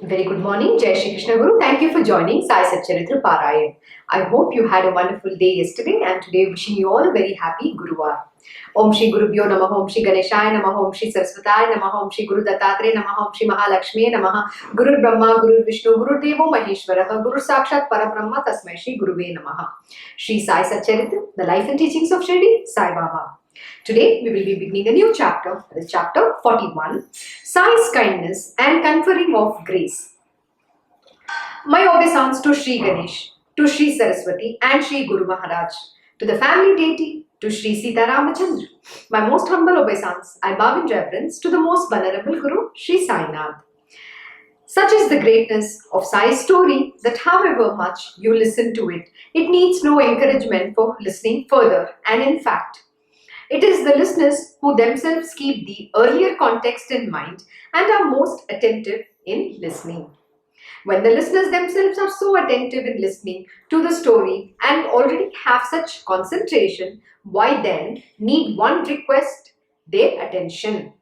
Very good morning, Jai Shri Krishna Guru. Thank you for joining Sai Satcharita Parayan. I hope you had a wonderful day yesterday and today wishing you all a very happy Guruvar. Om Shri Gurubhyo Namaha, Om Shri Ganeshaya Namaha, Om Shri Saraswataya Namaha, Om Shri Guru Dattatreya Namaha, Om Shri Mahalakshmi Namaha, Guru Brahma, Guru Vishnu, Guru Devo Maheshwaraha, Guru Sakshat Parabrahma, Tasmai Shri Guruve Namaha. Shri Sai Satcharita, the life and teachings of Shirdi, Sai Baba. Today we will be beginning a new chapter, that is chapter 41, Sai's Kindness and Conferring of Grace. My obeisance to Shri Ganesh, to Shri Saraswati and Shri Guru Maharaj, to the family deity, to Shri Sita Ramachandra. My most humble obeisance, I bow in reverence to the most venerable Guru, Shri Sai Nath. Such is the greatness of Sai's story that however much you listen to it, it needs no encouragement for listening further. And in fact, it is the listeners who themselves keep the earlier context in mind and are most attentive in listening. When the listeners themselves are so attentive in listening to the story and already have such concentration, why then need one request their attention?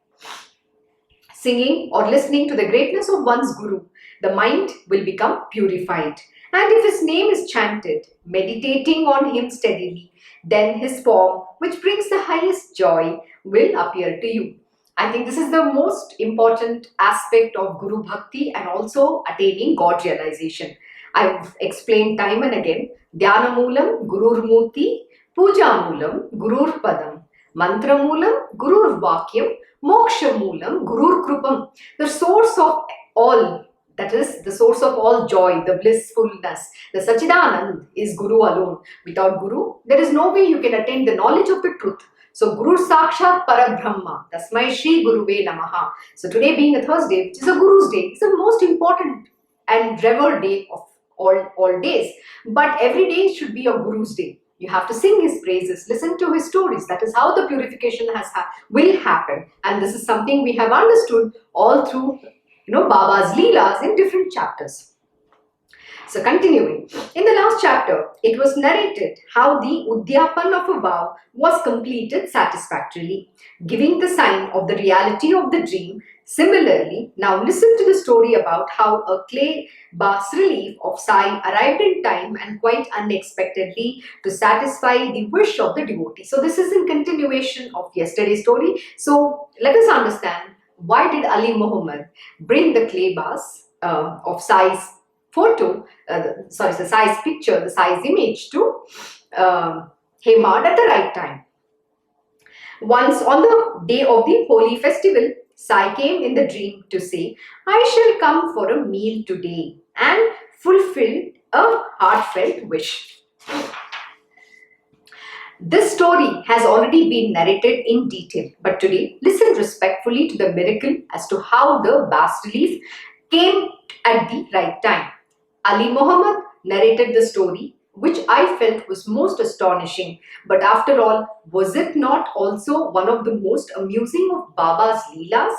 Singing or listening to the greatness of one's Guru, the mind will become purified. And if his name is chanted, meditating on him steadily, then his form, which brings the highest joy, will appear to you. I think this is the most important aspect of Guru Bhakti and also attaining God realization. I've explained time and again, Dhyana Moolam, Gurur Murti, Puja Moolam, Gurur Padam, Mantra Moolam, Gurur Vakyam, Moksha Moolam, Gurur Krupam. The source of all, that is the source of all joy, the blissfulness, the Sachidanand is Guru alone. Without Guru, there is no way you can attain the knowledge of the truth. So Guru Sakshat Parabrahma, Tasmai Shri Guruve Namaha. So today being a Thursday, which is a Guru's day, it's the most important and revered day of all days. But every day should be a Guru's day. You have to sing his praises, listen to his stories. That is how the purification will happen. And this is something we have understood all through Baba's Leelas in different chapters. So continuing, in the last chapter, it was narrated how the Udyapan of a vow was completed satisfactorily, giving the sign of the reality of the dream. Similarly, now listen to the story about how a clay bas-relief of Sai arrived in time and quite unexpectedly to satisfy the wish of the devotee. So this is in continuation of yesterday's story. So let us understand, why did Ali Muhammad bring the clay bas of Sai's photo, the Sai's picture, the Sai's image to Hemad at the right time? Once on the day of the holy festival, Sai came in the dream to say, I shall come for a meal today, and fulfilled a heartfelt wish. This story has already been narrated in detail, but today listen respectfully to the miracle as to how the bas-relief came at the right time. Ali Muhammad narrated the story, which I felt was most astonishing. But after all, was it not also one of the most amusing of Baba's Leelas?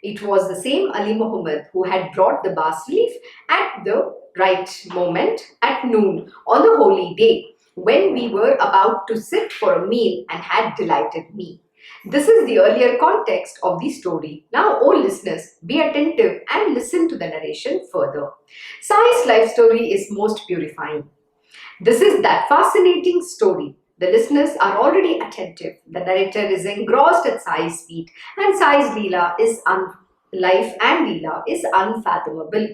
It was the same Ali Muhammad who had brought the bas-relief at the right moment at noon on the holy day, when we were about to sit for a meal, and had delighted me. This is the earlier context of the story. Now, O listeners, be attentive and listen to the narration further. Sai's life story is most purifying. This is that fascinating story. The listeners are already attentive. The narrator is engrossed at Sai's feet, and Sai's Leela is life and Leela is unfathomable.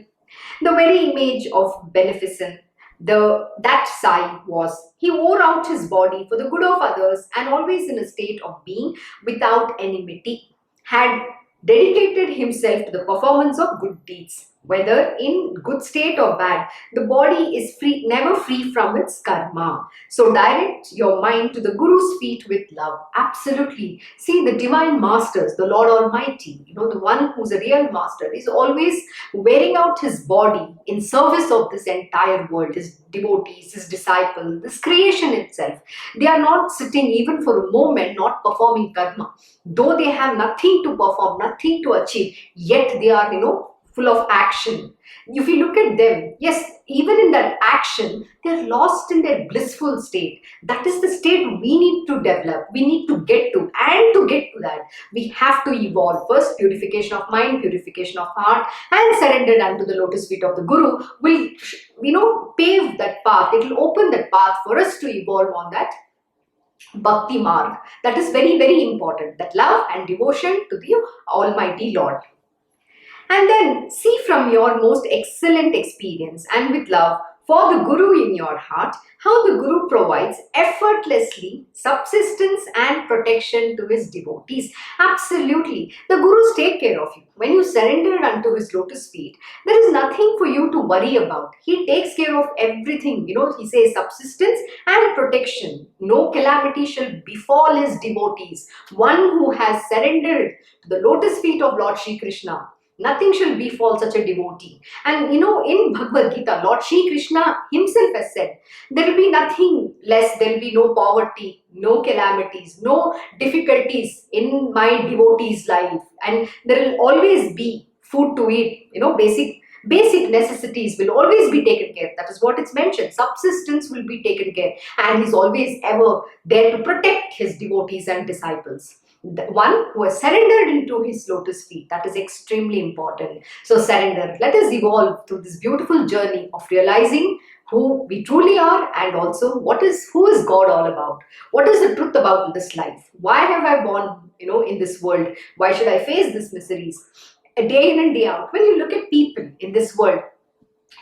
The very image of beneficence that Sai was. He wore out his body for the good of others and always in a state of being without enmity, had dedicated himself to the performance of good deeds. Whether in good state or bad, the body is never free from its karma. So direct your mind to the Guru's feet with love. Absolutely. See, the divine masters, the Lord Almighty, the one who's a real master, is always wearing out his body in service of this entire world, his devotees, his disciples, this creation itself. They are not sitting even for a moment, not performing karma. Though they have nothing to perform, nothing to achieve, yet they are, full of action. If you look at them, yes, even in that action, they're lost in their blissful state. That is the state we need to develop, we need to get to. And to get to that, we have to evolve. First, purification of mind, purification of heart, and surrendered unto the lotus feet of the Guru will, pave that path. It will open that path for us to evolve on that bhakti marg. That is very, very important. That love and devotion to the Almighty Lord. And then see from your most excellent experience and with love for the Guru in your heart, how the Guru provides effortlessly subsistence and protection to his devotees. Absolutely. The Gurus take care of you. When you surrender unto his lotus feet, there is nothing for you to worry about. He takes care of everything. He says subsistence and protection. No calamity shall befall his devotees. One who has surrendered to the lotus feet of Lord Shri Krishna, nothing shall befall such a devotee. And in Bhagavad Gita, Lord Shri Krishna himself has said, there will be nothing less, there will be no poverty, no calamities, no difficulties in my devotee's life. And there will always be food to eat, basic necessities will always be taken care of. That is what it's mentioned. Subsistence will be taken care. And he's always ever there to protect his devotees and disciples. The one who has surrendered into his lotus feet. That is extremely important. So surrender. Let us evolve through this beautiful journey of realizing who we truly are, and also who is God all about. What is the truth about this life? Why have I born, in this world? Why should I face these miseries? A day in and day out. When you look at people in this world,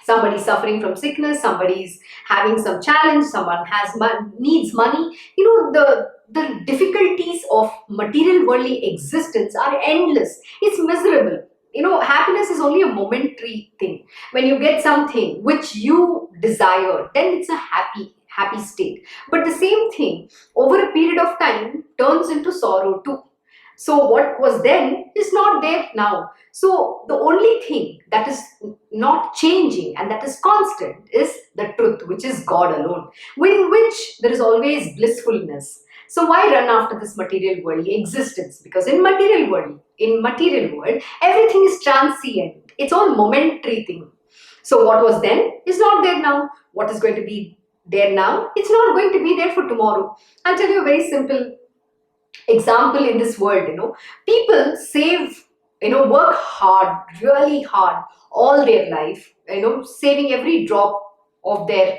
somebody suffering from sickness, somebody is having some challenge, someone needs money. The difficulties of material worldly existence are endless. It's miserable. Happiness is only a momentary thing. When you get something which you desire, then it's a happy state. But the same thing over a period of time turns into sorrow too. So what was then is not there now. So the only thing that is not changing and that is constant is the truth, which is God alone, in which there is always blissfulness. So why run after this material worldly existence? Because in material world, everything is transient. It's all momentary thing. So what was then is not there now. What is going to be there now? It's not going to be there for tomorrow. I'll tell you a very simple example in this world. People save, work hard, really hard all their life, saving every drop of their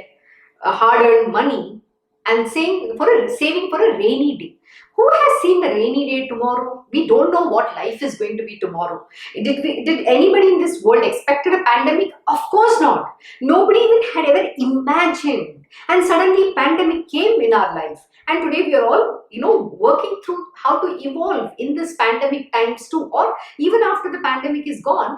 hard-earned money and saving for a rainy day. Who has seen the rainy day tomorrow? We don't know what life is going to be tomorrow. Did anybody in this world expected a pandemic? Of course not. Nobody even had ever imagined. And suddenly pandemic came in our life. And today we are all, working through how to evolve in this pandemic times too. Or even after the pandemic is gone,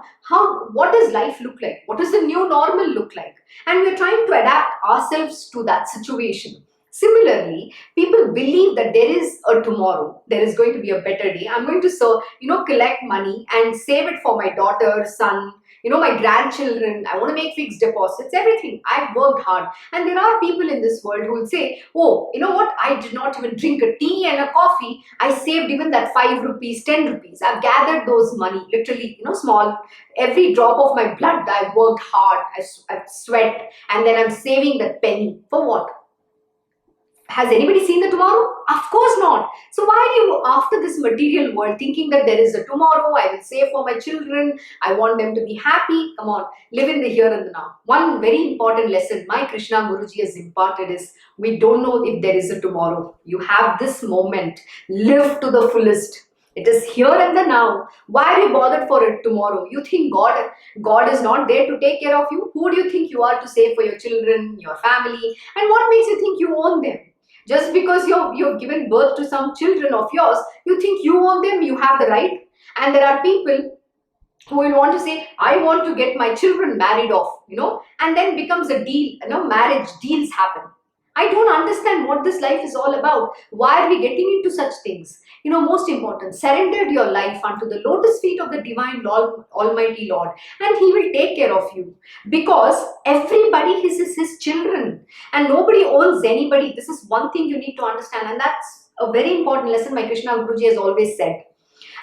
what does life look like? What does the new normal look like? And we're trying to adapt ourselves to that situation. Similarly, people believe that there is a tomorrow, there is going to be a better day. I'm going to, collect money and save it for my daughter, son, my grandchildren. I want to make fixed deposits, everything. I've worked hard. And there are people in this world who will say, oh, you know what? I did not even drink a tea and a coffee. I saved even that 5 rupees, 10 rupees. I've gathered those money, literally, small. Every drop of my blood, I've worked hard. I've sweat. And then I'm saving that penny. For what? Has anybody seen the tomorrow? Of course not. So why are you after this material world thinking that there is a tomorrow? I will save for my children. I want them to be happy. Come on, live in the here and the now. One very important lesson my Krishna Guruji has imparted is we don't know if there is a tomorrow. You have this moment. Live to the fullest. It is here and the now. Why are you bothered for it tomorrow? You think God is not there to take care of you? Who do you think you are to save for your children, your family? And what makes you think you own them? Just because you've given birth to some children of yours, you think you own them, you have the right. And there are people who will want to say, I want to get my children married off, and then becomes a deal, marriage deals happen. I don't understand what this life is all about. Why are we getting into such things? Most important, surrendered your life unto the lotus feet of the divine Lord, Almighty Lord, and He will take care of you. Because everybody is His children and nobody owns anybody. This is one thing you need to understand, and that's a very important lesson my Krishna Guruji has always said.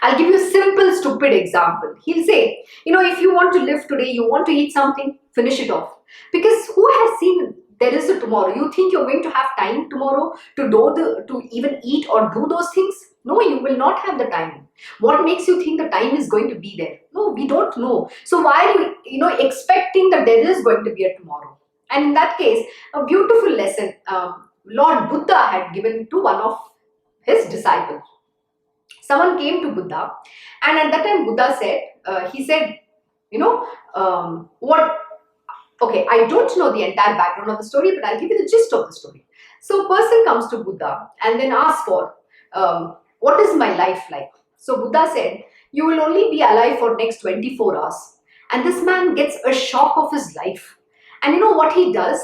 I'll give you a simple, stupid example. He'll say, if you want to live today, you want to eat something, finish it off. Because who has seen there is a tomorrow? You think you're going to have time tomorrow to even eat or do those things? No, you will not have the time. What makes you think the time is going to be there? No, we don't know. So why are you, expecting that there is going to be a tomorrow? And in that case, a beautiful lesson Lord Buddha had given to one of his disciples. Someone came to Buddha, and at that time Buddha said, he said, what? Okay, I don't know the entire background of the story, but I'll give you the gist of the story. So a person comes to Buddha and then asks for, what is my life like? So Buddha said, you will only be alive for next 24 hours. And this man gets a shock of his life. And you know what he does?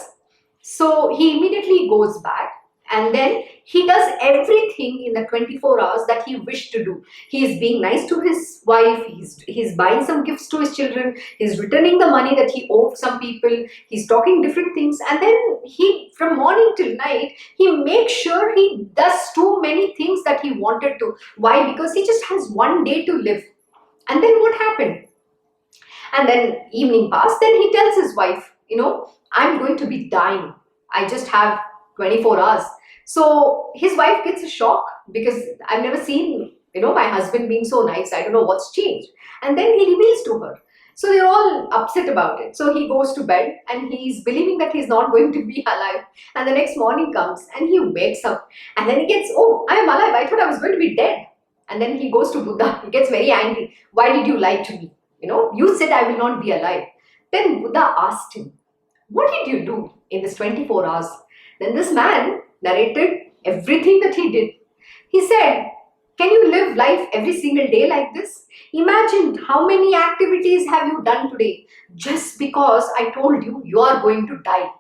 So he immediately goes back and then he does everything in the 24 hours that he wished to do. He is being nice to his wife, he's buying some gifts to his children, he's returning the money that he owed some people, he's talking different things, and then he, from morning till night, he makes sure he does too many things that he wanted to. Why? Because he just has one day to live. And then what happened? And then evening passed, then he tells his wife, I'm going to be dying. I just have 24 hours. So his wife gets a shock because I've never seen, my husband being so nice. I don't know what's changed. And then he reveals to her. So they're all upset about it. So he goes to bed and he's believing that he's not going to be alive. And the next morning comes and he wakes up. And then he gets, oh, I am alive. I thought I was going to be dead. And then he goes to Buddha. He gets very angry. Why did you lie to me? You said I will not be alive. Then Buddha asked him, what did you do in this 24 hours? Then this man narrated everything that he did. He said, can you live life every single day like this? Imagine how many activities have you done today just because I told you you are going to die.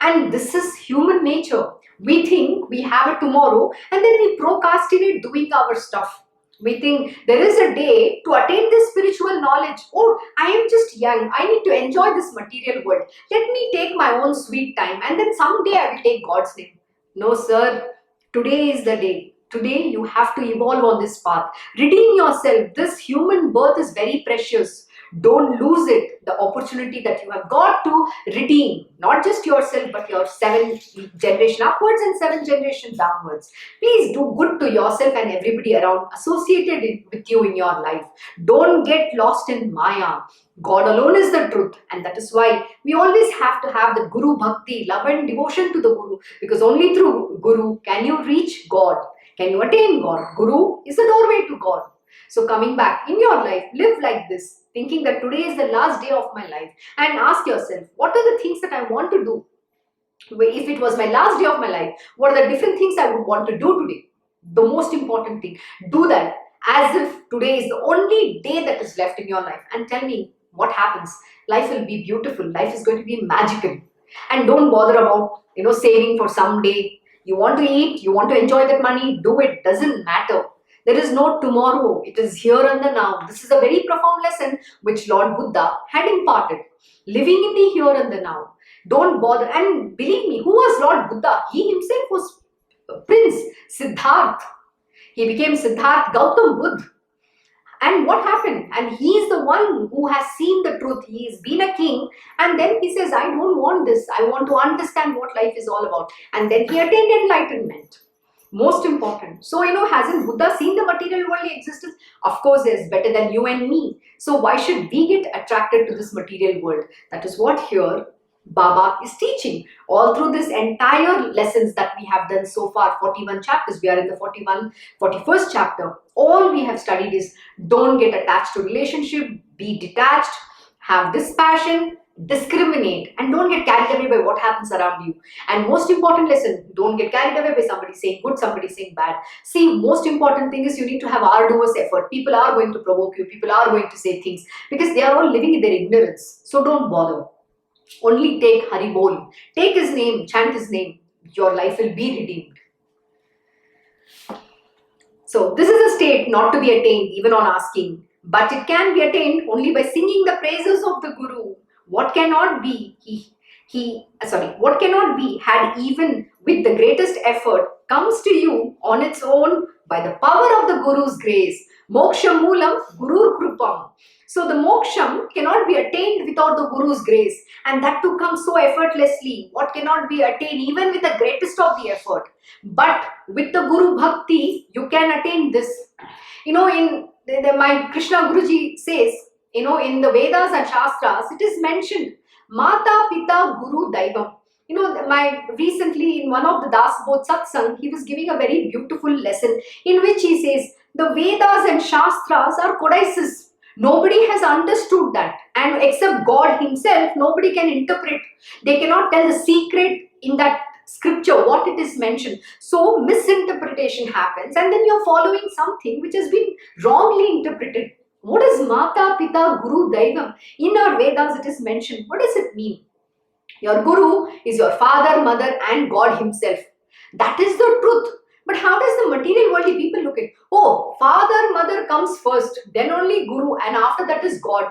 And this is human nature. We think we have a tomorrow and then we procrastinate doing our stuff. We think there is a day to attain this spiritual knowledge. Oh, I am just young. I need to enjoy this material world. Let me take my own sweet time and then someday I will take God's name. No, sir. Today is the day. Today you have to evolve on this path. Redeem yourself. This human birth is very precious. Don't lose it. The opportunity that you have got to redeem. Not just yourself, but your 7 generation upwards and 7 generations downwards. Please do good to yourself and everybody around associated with you in your life. Don't get lost in Maya. God alone is the truth, and that is why we always have to have the Guru Bhakti, love and devotion to the Guru, because only through Guru can you reach God, can you attain God. Guru is the doorway to God. So coming back in your life, live like this, thinking that today is the last day of my life, and ask yourself, what are the things that I want to do? If it was my last day of my life, what are the different things I would want to do today? The most important thing, do that as if today is the only day that is left in your life, and tell me what happens. Life will be beautiful. Life is going to be magical. And don't bother about, saving for someday. You want to eat, you want to enjoy that money, do it. Doesn't matter. There is no tomorrow. It is here and the now. This is a very profound lesson which Lord Buddha had imparted. Living in the here and the now. Don't bother. And believe me, who was Lord Buddha? He himself was Prince Siddharth. He became Siddharth Gautam Buddha. And what happened? And he is the one who has seen the truth. He has been a king. And then he says, I don't want this. I want to understand what life is all about. And then he attained enlightenment. Most important. So, hasn't Buddha seen the material worldly existence? Of course, is better than you and me. So why should we get attracted to this material world? That is what here Baba is teaching. All through this entire lessons that we have done so far, 41 chapters, we are in the 41st chapter. All we have studied is don't get attached to relationship, be detached, have dispassion, discriminate, and don't get carried away by what happens around you. And most important lesson, don't get carried away by somebody saying good, somebody saying bad. See, most important thing is you need to have arduous effort. People are going to provoke you, people are going to say things because they are all living in their ignorance. So don't bother. Only take Hari Bol. Take his name, chant his name. Your life will be redeemed. So this is a state not to be attained even on asking, but it can be attained only by singing the praises of the Guru. What cannot be, what cannot be had even with the greatest effort comes to you on its own by the power of the Guru's grace. Moksha Moolam Gurur Krupam. So the moksham cannot be attained without the Guru's grace, and that too comes so effortlessly. What cannot be attained even with the greatest of the effort. But with the Guru Bhakti, you can attain this. In my Krishna Guruji says, in the Vedas and Shastras, it is mentioned, Mata Pita Guru Daivam. Recently in one of the Das Bodh Satsang, he was giving a very beautiful lesson in which he says, the Vedas and Shastras are codices. Nobody has understood that, and except God himself, nobody can interpret. They cannot tell the secret in that scripture, what it is mentioned. So misinterpretation happens, and then you're following something which has been wrongly interpreted. What is Mata Pita Guru Daivam? In our Vedas it is mentioned. What does it mean? Your Guru is your father, mother and God himself. That is the truth. But how does the material worldly people look at? Oh, father, mother comes first, then only Guru, and after that is God.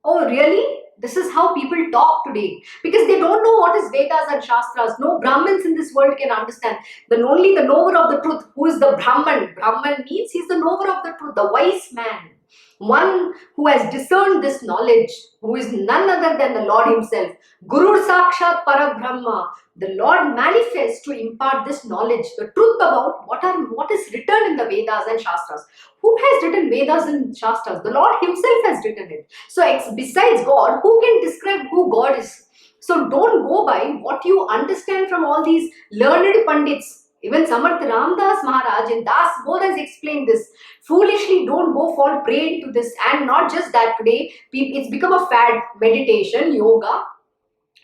Oh, really? This is how people talk today, because they don't know what is Vedas and Shastras. No Brahmins in this world can understand. Then only the knower of the truth. Who is the Brahman? Brahman means he's the knower of the truth, the wise man. One who has discerned this knowledge, who is none other than the Lord himself. Guru Sakshat Parabrahma. The Lord manifests to impart this knowledge, the truth about what is written in the Vedas and Shastras. Who has written Vedas and Shastras? The Lord himself has written it. So besides God, who can describe who God is? So don't go by what you understand from all these learned pandits. Even Samarth Ramdas Maharaj in Das Bodh has explained this. Foolishly don't go fall prey into this. And not just that, today it's become a fad. Meditation, yoga.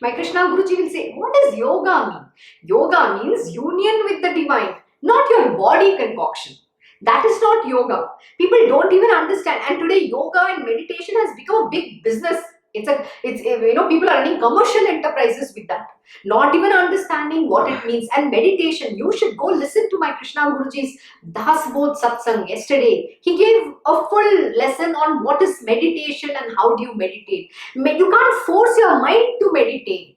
My Krishna Guruji will say, what does yoga mean? Yoga means union with the divine, not your body concoction. That is not yoga. People don't even understand. And today yoga and meditation has become a big business. People are running commercial enterprises with that, not even understanding what it means. And meditation, you should go listen to my Krishna Guruji's Das Bodh Satsang yesterday. He gave a full lesson on what is meditation and how do you meditate. You can't force your mind to meditate.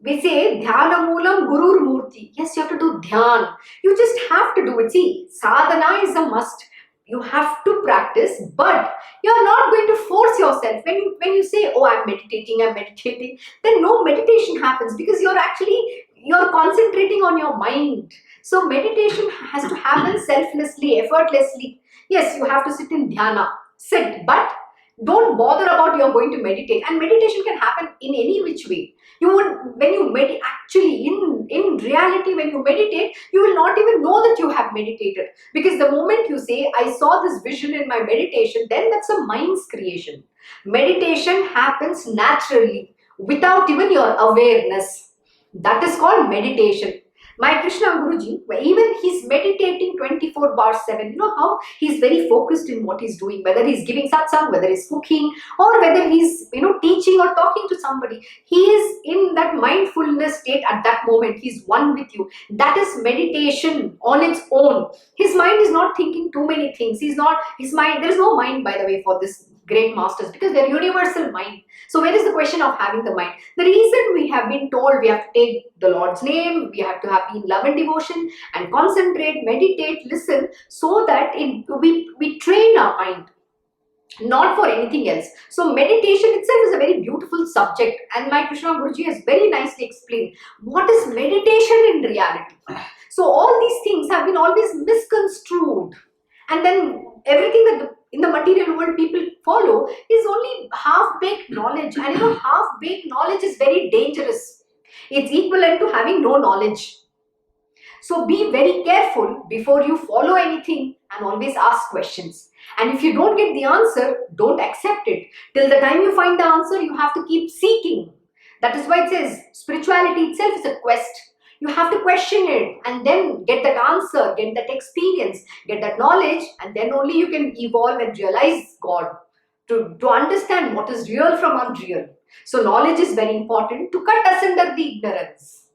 We say dhyana moolam gurur murti. Yes, you have to do dhyan. You just have to do it. See, sadhana is a must. You have to practice, but you're not going to force yourself. When you say, oh, I'm meditating, then no meditation happens, because you're concentrating on your mind. So meditation has to happen selflessly, effortlessly. Yes, you have to sit in dhyana. Sit, but don't bother about you're going to meditate. And meditation can happen in any which way. When you meditate, actually, in reality, when you meditate, you will not even know that you have meditated. Because the moment you say, I saw this vision in my meditation, then that's a mind's creation. Meditation happens naturally, without even your awareness. That is called meditation. My Krishna Guruji, even he's meditating 24/7. You know how he's very focused in what he's doing, whether he's giving satsang, whether he's cooking, or whether he's teaching or talking to somebody. He is in that mindfulness state at that moment. He's one with you. That is meditation on its own. His mind is not thinking too many things. There is no mind, by the way, for this great masters, because they're universal mind. So where is the question of having the mind? The reason we have been told we have to take the Lord's name, we have to have in love and devotion and concentrate, meditate, listen, so that we train our mind, not for anything else. So meditation itself is a very beautiful subject, and my Krishna Guruji has very nicely explained what is meditation in reality. So all these things have been always misconstrued, and then everything that in the material world people follow is only half-baked knowledge. And half-baked knowledge is very dangerous. It's equivalent to having no knowledge. So be very careful before you follow anything, and always ask questions. And if you don't get the answer, don't accept it. Till the time you find the answer, you have to keep seeking. That is why it says spirituality itself is a quest. You have to question it and then get that answer, get that experience, get that knowledge, and then only you can evolve and realize God, to understand what is real from unreal. So knowledge is very important to cut asunder the ignorance.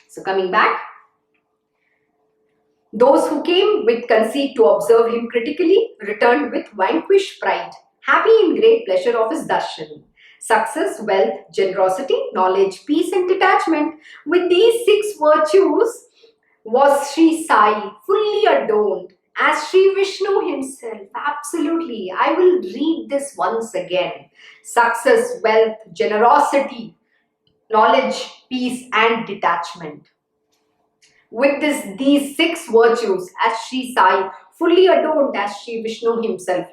So coming back, those who came with conceit to observe him critically returned with vanquished pride, happy in great pleasure of his darshan. Success, wealth, generosity, knowledge, peace and detachment. With these 6 virtues was Shri Sai fully adorned, as Sri Vishnu himself. Absolutely. I will read this once again. Success, wealth, generosity, knowledge, peace, and detachment. With these six virtues, as Shri Sai, fully adorned as Sri Vishnu himself.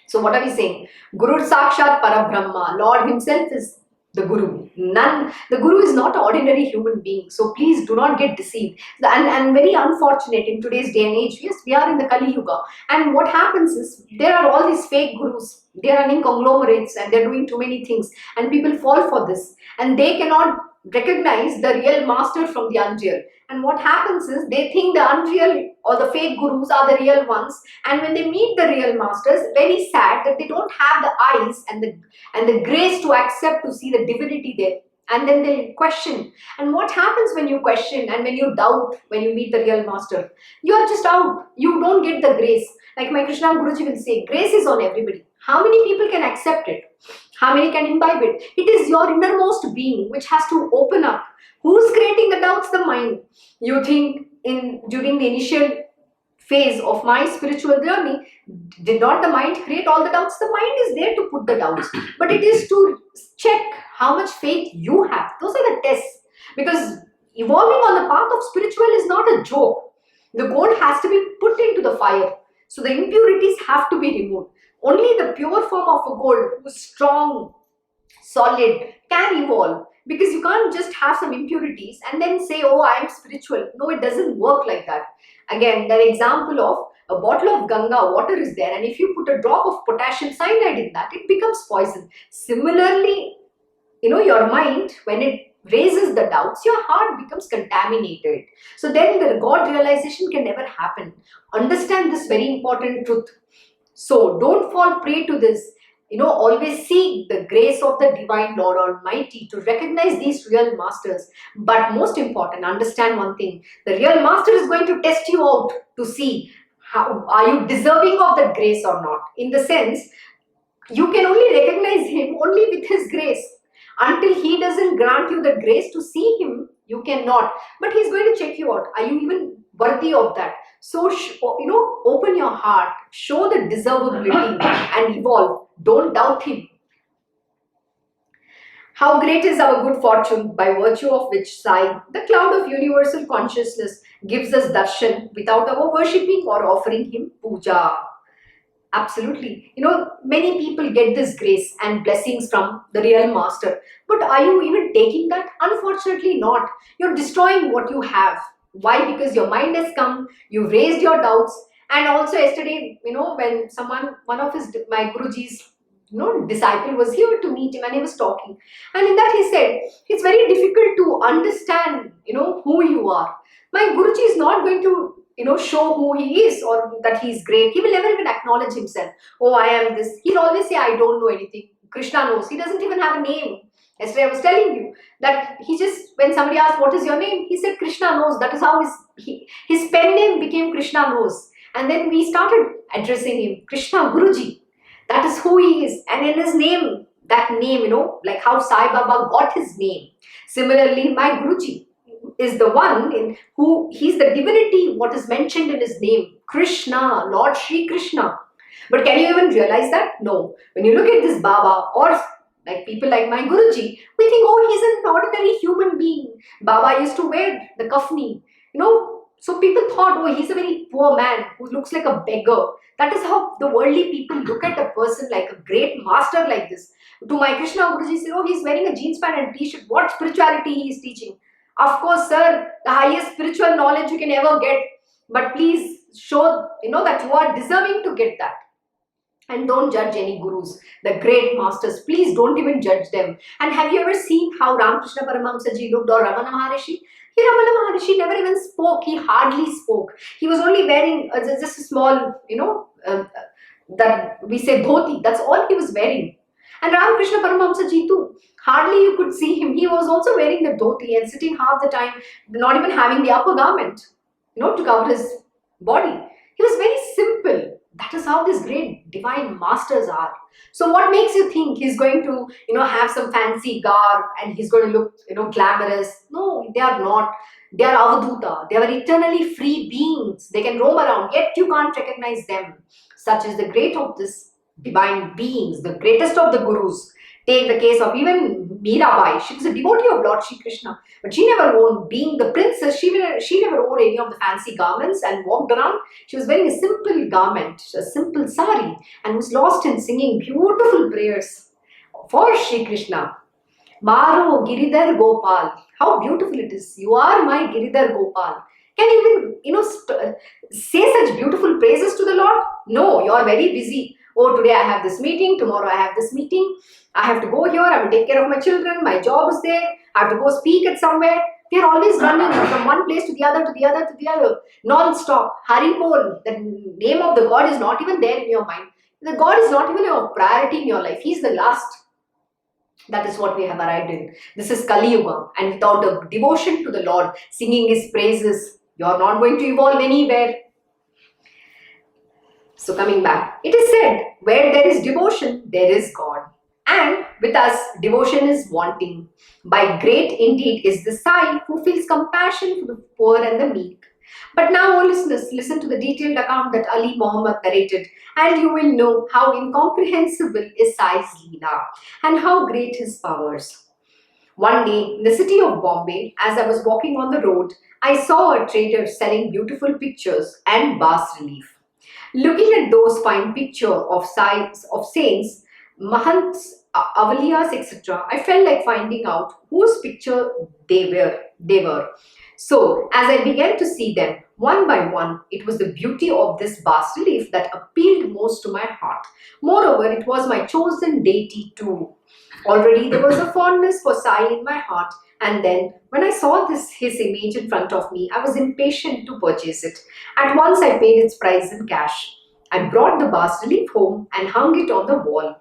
So what are we saying? Guru Sakshat Parabrahma. Lord himself is the Guru. The Guru is not an ordinary human being. So please do not get deceived. And very unfortunate in today's day and age. Yes, we are in the Kali Yuga. And what happens is there are all these fake gurus. They are running conglomerates and they're doing too many things. And people fall for this. And they cannot recognize the real master from the unreal. And what happens is they think the unreal or the fake gurus are the real ones, and when they meet the real masters, very sad that they don't have the eyes and the grace to accept, to see the divinity there, and then they'll question. And what happens when you question and when you doubt when you meet the real master? You are just out. You don't get the grace. Like my Krishna Guruji will say, grace is on everybody. How many people can accept it? How many can imbibe it? It is your innermost being which has to open up. Who's creating the doubts? The mind. You think during the initial phase of my spiritual journey, did not the mind create all the doubts? The mind is there to put the doubts. But it is to check how much faith you have. Those are the tests. Because evolving on the path of spiritual is not a joke. The gold has to be put into the fire. So the impurities have to be removed. Only the pure form of a gold, who's strong, solid, can evolve. Because you can't just have some impurities and then say, oh, I am spiritual. No, it doesn't work like that. Again, the example of a bottle of Ganga water is there, and if you put a drop of potassium cyanide in that, it becomes poison. Similarly, your mind, when it raises the doubts, your heart becomes contaminated. So then the God realization can never happen. Understand this very important truth. So don't fall prey to this. Always seek the grace of the Divine Lord Almighty to recognize these real masters. But most important, understand one thing. The real master is going to test you out to see how are you deserving of that grace or not. In the sense, you can only recognize him only with his grace. Until he doesn't grant you the grace to see him, you cannot. But he's going to check you out. Are you even worthy of that? So, open your heart, show the deservability and evolve. Don't doubt him. How great is our good fortune, by virtue of which Sai, the cloud of universal consciousness, gives us darshan without our worshipping or offering him puja. Absolutely. Many people get this grace and blessings from the real master. But are you even taking that? Unfortunately not. You're destroying what you have. Why? Because your mind has come, you've raised your doubts. And also yesterday, when one of my Guruji's, disciple was here to meet him and he was talking. And in that he said, it's very difficult to understand, who you are. My Guruji is not going to, show who he is or that he's great. He will never even acknowledge himself. Oh, I am this. He'll always say, I don't know anything. Krishna knows. He doesn't even have a name. Yesterday I was telling you that when somebody asked, what is your name? He said, Krishna knows. That is how his pen name became Krishna knows. And then we started addressing him, Krishna Guruji. That is who he is. And in his name, that name, like how Sai Baba got his name. Similarly, my Guruji is the one in who he's the divinity, what is mentioned in his name, Krishna, Lord Shri Krishna. But can you even realize that? No. When you look at this Baba or like people like my Guruji, we think, oh, he's an ordinary human being. Baba used to wear the kafni, so people thought, oh, he's a very poor man who looks like a beggar. That is how the worldly people look at a person like a great master like this. To my Krishna Guruji, say, oh, he's wearing a jeans pant and t-shirt. What spirituality he is teaching? Of course, sir, the highest spiritual knowledge you can ever get. But please show, that you are deserving to get that. And don't judge any gurus, the great masters. Please don't even judge them. And have you ever seen how Ramakrishna Paramahamsa Ji looked or Ramana Maharishi? Ramana Maharishi never even spoke. He hardly spoke. He was only wearing just a small, that we say dhoti. That's all he was wearing. And Ramakrishna Paramahamsa Ji too. Hardly you could see him. He was also wearing the dhoti and sitting half the time, not even having the upper garment, to cover his body. He was very simple. That is how these great divine masters are. So what makes you think he's going to, have some fancy garb and he's going to look, glamorous? No, they are not. They are avaduta. They are eternally free beings. They can roam around, yet you can't recognize them. Such is the great of this divine beings, the greatest of the gurus. Take the case of even Mirabai. She was a devotee of Lord Shri Krishna, but she never wore, being the princess, she never wore any of the fancy garments and walked around. She was wearing a simple garment, a simple sari, and was lost in singing beautiful prayers for Shri Krishna. Maro Giridhar Gopal. How beautiful it is. You are my Giridhar Gopal. Can you even, say such beautiful praises to the Lord? No, you are very busy. Oh, today I have this meeting, tomorrow I have this meeting. I have to go here, I will take care of my children, my job is there, I have to go speak at somewhere. They are always running from one place to the other, to the other, to the other, non-stop. Haribol, the name of the God is not even there in your mind. The God is not even a priority in your life. He is the last. That is what we have arrived in. This is Kali Yuga, and without a devotion to the Lord, singing His praises, you are not going to evolve anywhere. So coming back, it is said, where there is devotion, there is God. And with us, devotion is wanting. By great indeed is the Sai who feels compassion for the poor and the meek. But now, O listeners, listen to the detailed account that Ali Muhammad narrated, and you will know how incomprehensible is Sai's Leela and how great his powers. One day, in the city of Bombay, as I was walking on the road, I saw a trader selling beautiful pictures and bas relief. Looking at those fine pictures of saints, Mahants, Avaliyas, etc., I felt like finding out whose picture they were. So, as I began to see them one by one, it was the beauty of this bas relief that appealed most to my heart. Moreover, it was my chosen deity too. Already there was a fondness for Sai in my heart, and then when I saw his image in front of me, I was impatient to purchase it. At once I paid its price in cash. I brought the bas relief home and hung it on the wall.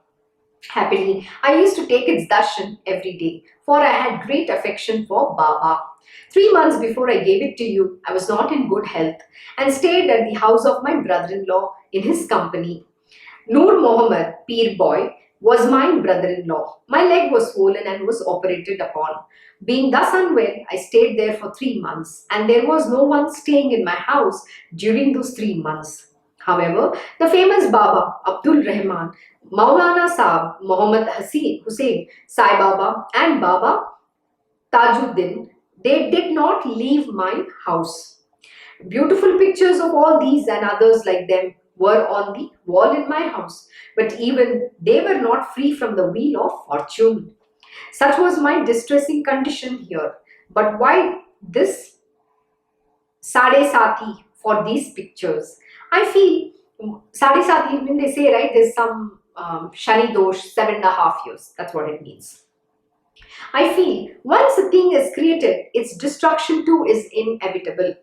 Happily, I used to take its darshan every day, for I had great affection for Baba. 3 months before I gave it to you, I was not in good health and stayed at the house of my brother-in-law in his company. Noor Mohammed, Peer Boy, was my brother-in-law. My leg was swollen and was operated upon. Being thus unwell, I stayed there for 3 months, and there was no one staying in my house during those 3 months. However, the famous Baba Abdul Rahman, Maulana Saab, Muhammad Hussain, Sai Baba and Baba Tajuddin, they did not leave my house. Beautiful pictures of all these and others like them were on the wall in my house, but even they were not free from the wheel of fortune. Such was my distressing condition here. But why this Sade Sati for these pictures? I feel Sade Sati, when they say, right, there's some Shani Dosh, 7.5 years. That's what it means. I feel once a thing is created, its destruction too is inevitable.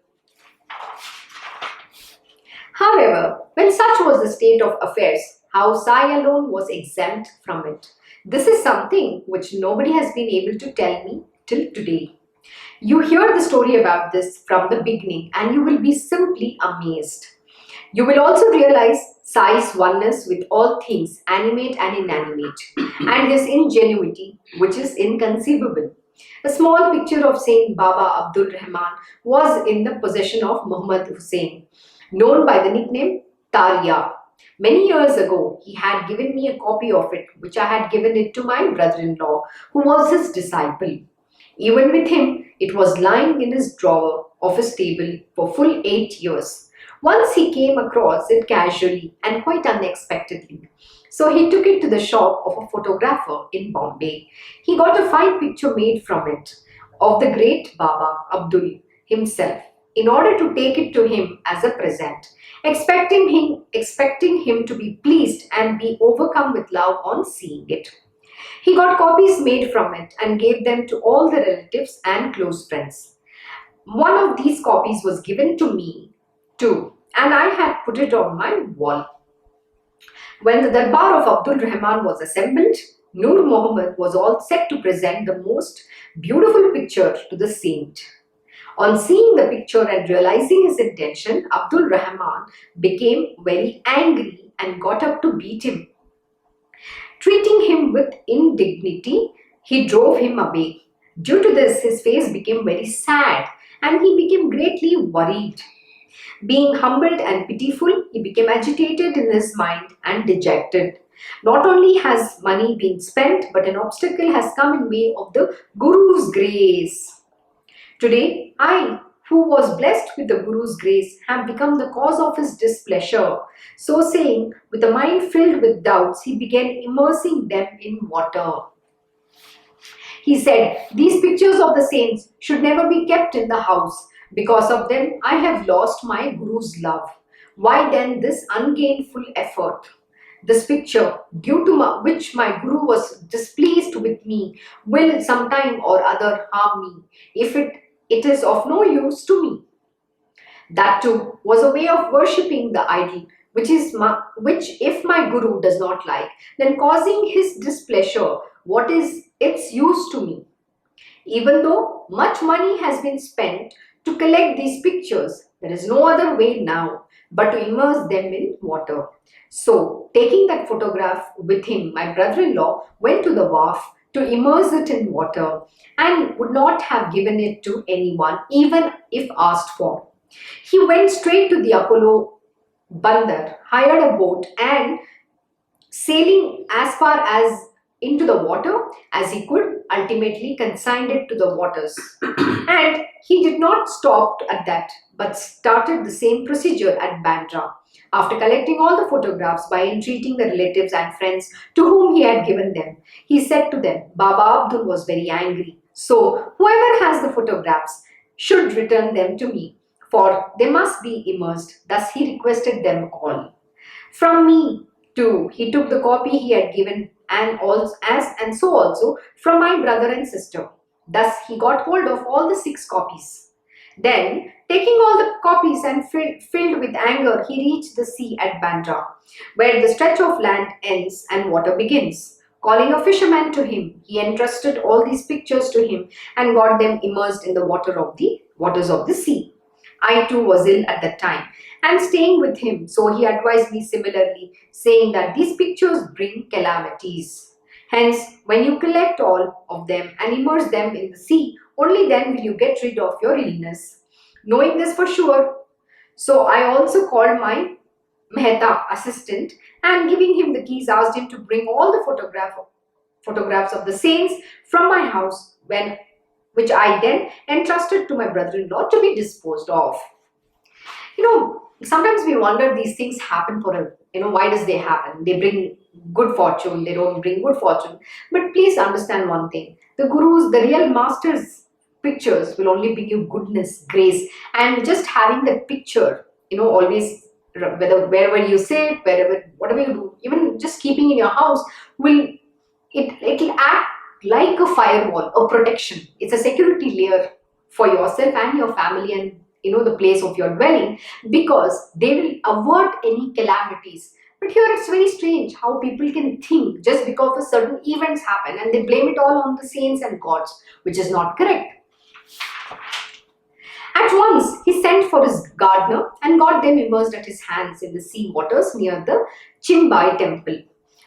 However, when such was the state of affairs, how Sai alone was exempt from it. This is something which nobody has been able to tell me till today. You hear the story about this from the beginning and you will be simply amazed. You will also realize Sai's oneness with all things, animate and inanimate, and his ingenuity, which is inconceivable. A small picture of Saint Baba Abdul Rahman was in the possession of Muhammad Hussain, known by the nickname Tariya. Many years ago, he had given me a copy of it, which I had given it to my brother-in-law, who was his disciple. Even with him, it was lying in his drawer of his table for full 8 years. Once he came across it casually and quite unexpectedly. So he took it to the shop of a photographer in Bombay. He got a fine picture made from it of the great Baba Abdul himself, in order to take it to him as a present, expecting him to be pleased and be overcome with love on seeing it. He got copies made from it and gave them to all the relatives and close friends. One of these copies was given to me too, and I had put it on my wall. When the Darbar of Abdul Rahman was assembled, Noor Muhammad was all set to present the most beautiful picture to the saint. On seeing the picture and realizing his intention, Abdul Rahman became very angry and got up to beat him. Treating him with indignity, he drove him away. Due to this, his face became very sad and he became greatly worried. Being humbled and pitiful, he became agitated in his mind and dejected. Not only has money been spent, but an obstacle has come in way of the Guru's grace. Today, I, who was blessed with the Guru's grace, have become the cause of his displeasure. So saying, with a mind filled with doubts, he began immersing them in water. He said, these pictures of the saints should never be kept in the house. Because of them, I have lost my Guru's love. Why then this ungainful effort? This picture, due to which my Guru was displeased with me, will sometime or other harm me, if it is of no use to me. That too was a way of worshipping the idol, which if my Guru does not like, then causing his displeasure, what is its use to me? Even though much money has been spent to collect these pictures, there is no other way now but to immerse them in water. So, taking that photograph with him, my brother-in-law went to the wharf to immerse it in water and would not have given it to anyone, even if asked for. He went straight to the Apollo Bandar, hired a boat and sailing as far as into the water as he could, ultimately consigned it to the waters. And he did not stop at that, but started the same procedure at Bandra. After collecting all the photographs by entreating the relatives and friends to whom he had given them, he said to them, Baba Abdul was very angry. So, whoever has the photographs should return them to me, for they must be immersed. Thus he requested them all. From me, too, he took the copy he had given and so also from my brother and sister. Thus he got hold of all the 6 copies. Then, taking all the copies and filled with anger, he reached the sea at Bandra, where the stretch of land ends and water begins. Calling a fisherman to him, he entrusted all these pictures to him and got them immersed in the waters of the sea. I too was ill at that time and staying with him, so he advised me similarly, saying that these pictures bring calamities. Hence, when you collect all of them and immerse them in the sea, only then will you get rid of your illness. Knowing this for sure, so I also called my Mehta assistant and giving him the keys, asked him to bring all the photographs of the saints from my house, which I then entrusted to my brother-in-law to be disposed of. Sometimes we wonder these things happen why does they happen? They bring good fortune, they don't bring good fortune. But please understand one thing, the Gurus, the real masters' pictures will only bring you goodness, grace, and just having that picture, always, wherever you sit, whatever you do, even just keeping in your house, it'll act like a firewall, a protection. It's a security layer for yourself and your family and the place of your dwelling, because they will avert any calamities. But here it's very strange how people can think just because of certain events happen and they blame it all on the saints and gods, which is not correct. At once he sent for his gardener and got them immersed at his hands in the sea waters near the Chimbai temple.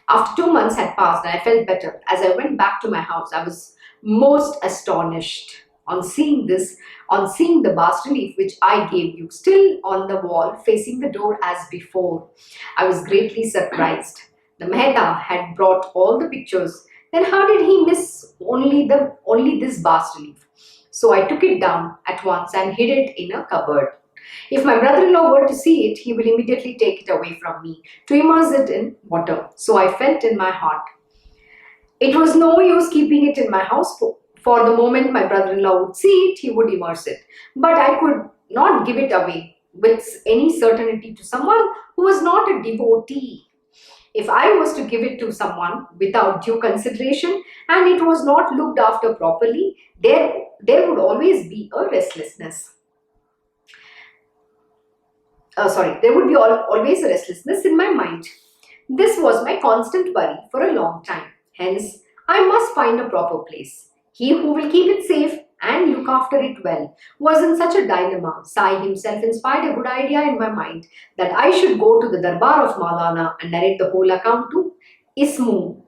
After 2 months had passed and I felt better, as I went back to my house, I was most astonished on seeing the bas-relief which I gave you, still on the wall facing the door as before. I was greatly surprised. The Mehta had brought all the pictures. Then how did he miss only this bas-relief? So I took it down at once and hid it in a cupboard. If my brother-in-law were to see it, he will immediately take it away from me to immerse it in water. So I felt in my heart, it was no use keeping it in my house, for the moment my brother-in-law would see it, he would immerse it. But I could not give it away with any certainty to someone who was not a devotee. If I was to give it to someone without due consideration and it was not looked after properly, there would always be a restlessness. There would be always a restlessness in my mind. This was my constant worry for a long time. Hence, I must find a proper place. He who will keep it safe and look after it well was in such a dilemma. Sai himself inspired a good idea in my mind that I should go to the Darbar of Maulana and narrate the whole account to Ismu.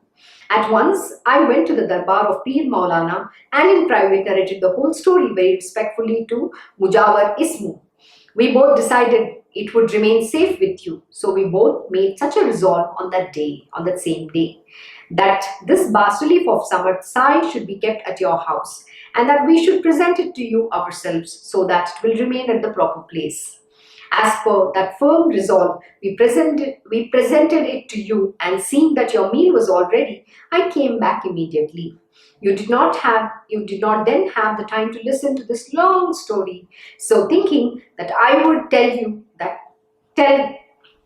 At once, I went to the Darbar of Pir Maulana and in private narrated the whole story very respectfully to Mujawar Ismu. We both decided it would remain safe with you. So we both made such a resolve on that day, on that same day, that this bas relief of Samarth Sai should be kept at your house and that we should present it to you ourselves so that it will remain at the proper place. As per that firm resolve, we presented it to you, and seeing that your meal was all ready, I came back immediately. You did not then have the time to listen to this long story. So thinking that I would tell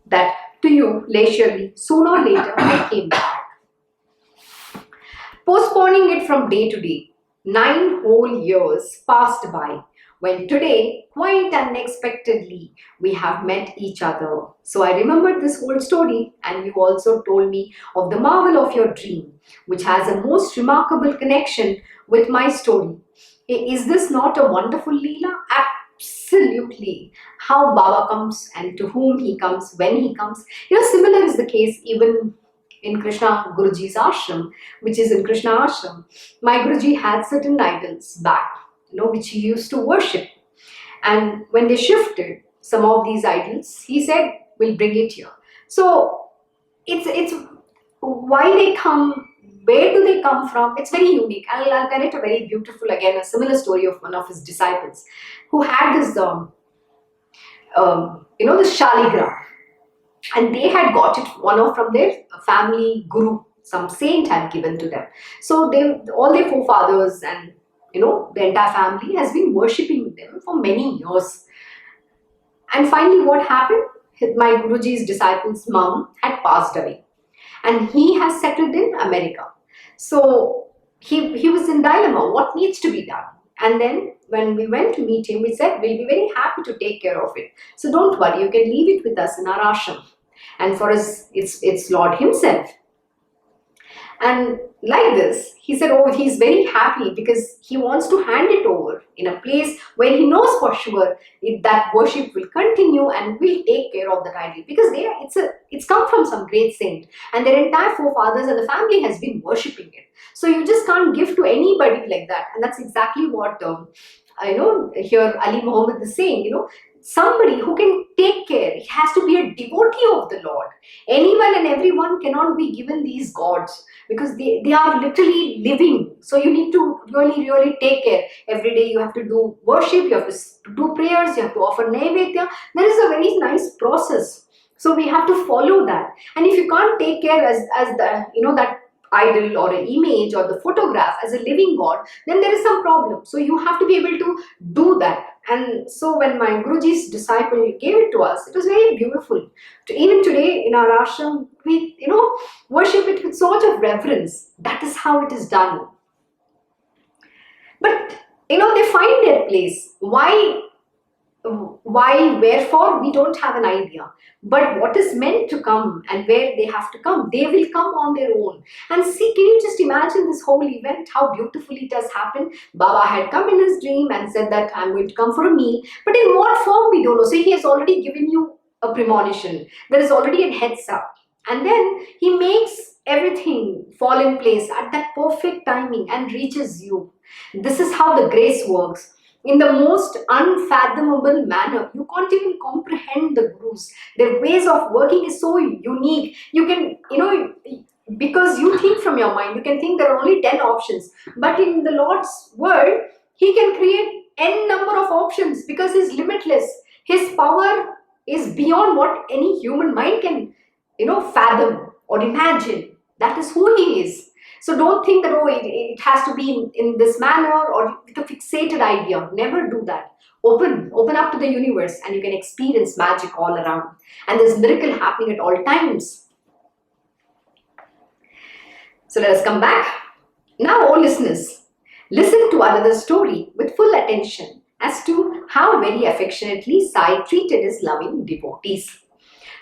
that to you leisurely, sooner or later I came back. Postponing it from day to day, 9 whole years passed by, when today, quite unexpectedly, we have met each other. So I remembered this whole story, and you also told me of the marvel of your dream, which has a most remarkable connection with my story. Is this not a wonderful Leela? Absolutely. How Baba comes and to whom he comes, when he comes. Similar is the case even in Krishna Guruji's ashram, which is in Krishna ashram. My Guruji had certain idols back, which he used to worship. And when they shifted some of these idols, he said, we'll bring it here. So it's why they come, where do they come from? It's very unique. I'll narrate a very beautiful, again, a similar story of one of his disciples who had this, this Shaligram. And they had got it, from their family guru, some saint had given to them. So all their forefathers and the entire family has been worshipping them for many years. And finally what happened? My Guruji's disciple's mom had passed away. And he has settled in America. So he was in dilemma, what needs to be done? And then when we went to meet him, we said, we'll be very happy to take care of it. So don't worry, you can leave it with us in our ashram. And for us, it's Lord himself. And like this, he said, he's very happy because he wants to hand it over in a place where he knows for sure that worship will continue and will take care of that idol. Because it's come from some great saint and their entire forefathers and the family has been worshipping it. So you just can't give to anybody like that. And that's exactly what here Ali Muhammad is saying, somebody who can take care. It has to be a devotee of the Lord. Anyone and everyone cannot be given these gods because they are literally living. So you need to really, really take care. Every day you have to do worship, you have to do prayers, you have to offer naivedya. There is a very nice process. So we have to follow that. And if you can't take care as the, that idol or an image or the photograph as a living god, then there is some problem. So you have to be able to do that. And so when my Guruji's disciple gave it to us, it was very beautiful. Even today in our ashram, we worship it with so much of reverence. That is how it is done. But they find their place. Why, wherefore, we don't have an idea. But what is meant to come and where they have to come, they will come on their own. And see, can you just imagine this whole event, how beautifully it has happened? Baba had come in his dream and said that I'm going to come for a meal. But in what form, we don't know. So he has already given you a premonition. There is already a heads up. And then he makes everything fall in place at that perfect timing and reaches you. This is how the grace works. In the most unfathomable manner. You can't even comprehend the gurus. Their ways of working is so unique. You can, because you think from your mind, you can think there are only 10 options. But in the Lord's word, he can create n number of options because he's limitless. His power is beyond what any human mind can, fathom or imagine. That is who he is. So don't think that, it has to be in this manner or with a fixated idea. Never do that. Open up to the universe and you can experience magic all around. And there's miracle happening at all times. So let us come back. Now, listeners, listen to another story with full attention as to how very affectionately Sai treated his loving devotees.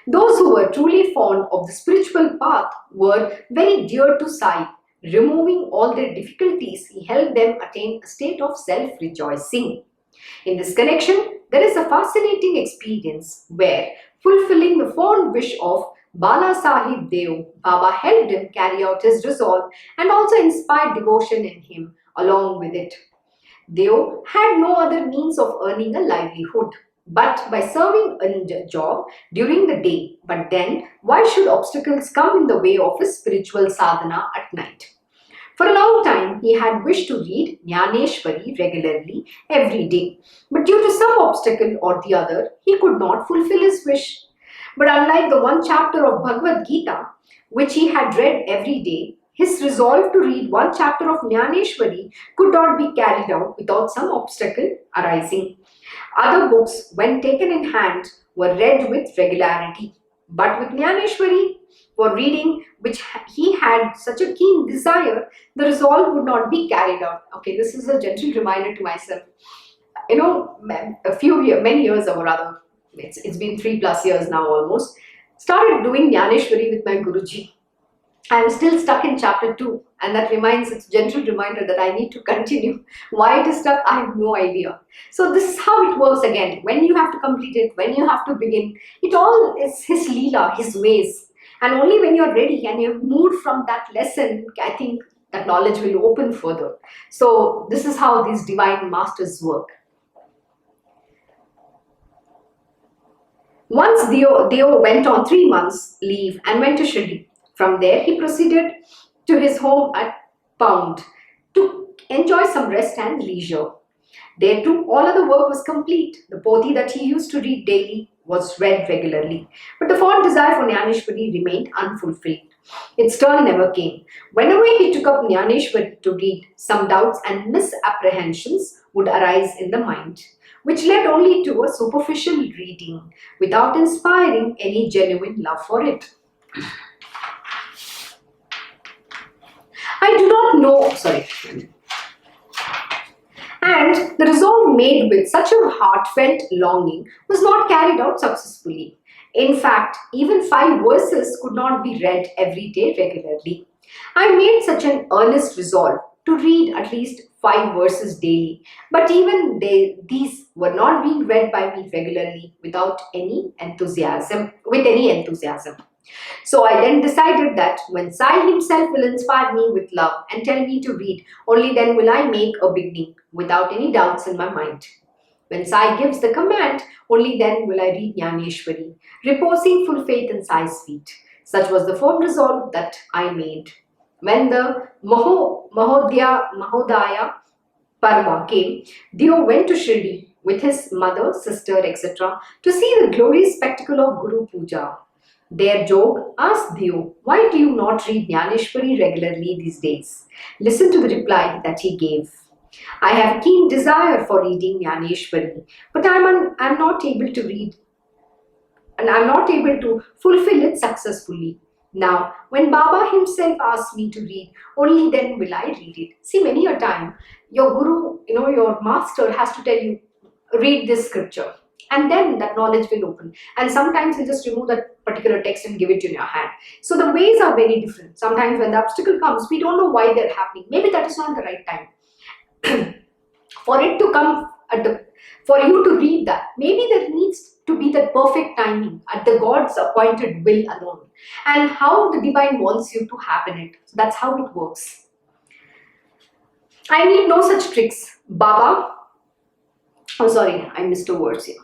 Those who were truly fond of the spiritual path were very dear to Sai, Removing all their difficulties, he helped them attain a state of self-rejoicing. In this connection, there is a fascinating experience where, fulfilling the fond wish of Bala Sahib Deo, Baba helped him carry out his resolve and also inspired devotion in him along with it. Deo had no other means of earning a livelihood but by serving a job during the day. But then, why should obstacles come in the way of his spiritual sadhana at night? For a long time, he had wished to read Jnaneshwari regularly every day, but due to some obstacle or the other, he could not fulfill his wish. But unlike the one chapter of Bhagavad Gita, which he had read every day, his resolve to read one chapter of Jnaneshwari could not be carried out without some obstacle arising. Other books, when taken in hand, were read with regularity. But with Jnaneshwari, for reading which he had such a keen desire, the resolve would not be carried out. Okay, this is a gentle reminder to myself. You know, many years or rather, it's been 3+ years now almost, started doing Jnaneshwari with my Guruji. I am still stuck in chapter 2, and that it's a gentle reminder that I need to continue. Why it is stuck, I have no idea. So this is how it works again. When you have to complete it, when you have to begin, it all is his leela, his ways. And only when you're ready and you've moved from that lesson, I think that knowledge will open further. So this is how these divine masters work. Once Deo went on 3 months leave and went to Shirdi. From there, he proceeded to his home at Pound to enjoy some rest and leisure. There too, all other work was complete. The poti that he used to read daily was read regularly. But the fond desire for Jnaneshwari remained unfulfilled. Its turn never came. Whenever he took up Jnaneshwari to read, some doubts and misapprehensions would arise in the mind, which led only to a superficial reading without inspiring any genuine love for it. I do not know, and the resolve made with such a heartfelt longing was not carried out successfully. In fact, even 5 verses could not be read every day regularly. I made such an earnest resolve to read at least 5 verses daily, but even these were not being read by me regularly with any enthusiasm. So I then decided that when Sai himself will inspire me with love and tell me to read, only then will I make a beginning without any doubts in my mind. When Sai gives the command, only then will I read Jnaneshwari, reposing full faith in Sai's feet. Such was the firm resolve that I made. When the Mahodaya Parva came, Deo went to Shirdi with his mother, sister, etc. to see the glorious spectacle of Guru Puja. There Jog asked Deo, why do you not read Jnaneshwari regularly these days? Listen to the reply that he gave. I have a keen desire for reading Jnaneshwari, but I'm not able to read and I'm not able to fulfill it successfully. Now, when Baba himself asks me to read, only then will I read it. See, many a time, your guru, your master has to tell you, read this scripture. And then that knowledge will open. And sometimes he'll just remove that particular text and give it in your hand. So the ways are very different. Sometimes when the obstacle comes, we don't know why they're happening. Maybe that is not the right time. For it to come for you to read that, maybe there needs to be that perfect timing at the God's appointed will alone. And how the divine wants you to happen it. So that's how it works. I need no such tricks. Baba, I missed a word here.